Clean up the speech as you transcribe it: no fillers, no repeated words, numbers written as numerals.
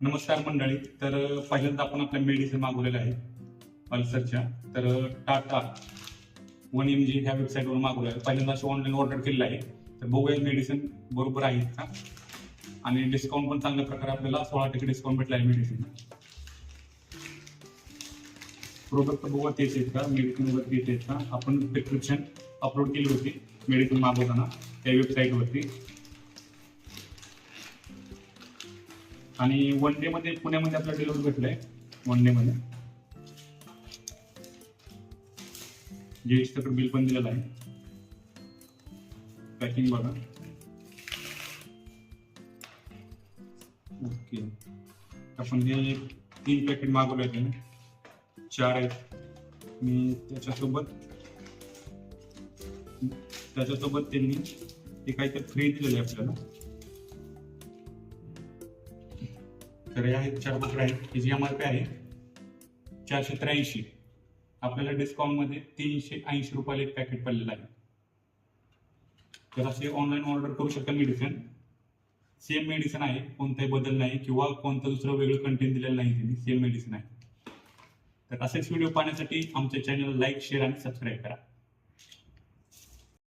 नमस्कार मंडळी. तर पहिल्यांदा आपण आपल्या मेडिसिन मागवलेलं आहे अल्सरच्या. तर टाटा 1mg ह्या वेबसाईटवर मागवलं आहे. पहिल्यांदा अशी ऑनलाईन ऑर्डर केलेलं आहे. तर बघूया मेडिसिन बरोबर आहे का, आणि डिस्काउंट पण चांगल्या प्रकारे आपल्याला 16% डिस्काउंट भेटला आहे मेडिसिन. प्रोडक्ट बघूया तेच आहेत का, मेडिसिन वरती येत आहेत का. आपण प्रिस्क्रिप्शन अपलोड केली होती मेडिसिन मागवताना त्या वेबसाईटवरती, आणि 1 डे मध्ये पुण्यामध्ये आपल्याला डिलिव्हरी भेटलंय. 1 डे मध्ये जीएसटी बिल पण दिलेलं आहे. पॅकिंग बघा. ओके, आपण हे 3 पॅकेट मागवले आहेत, 4 आहेत. मी त्याच्यासोबत त्यांनी हे काहीतरी फ्री दिलेलं आहे आपल्याला. तर हे आहेत 4 पॅकेट आहेत. त्याची MRP आहे 483. आपल्याला डिस्काउंट मध्ये 380 रुपयाला एक पॅकेट पडलेलं आहे. तर असे ऑनलाईन ऑर्डर करू शकता. मेडिसिन सेम मेडिसिन आहे, कोणताही बदल नाही किंवा कोणतं दुसरं वेगळं कंटेंट दिलेलं नाही. त्यांनी सेम मेडिसिन आहे. तर असेच व्हिडिओ पाहण्यासाठी आमच्या चॅनलला लाईक, शेअर आणि सबस्क्राईब करा.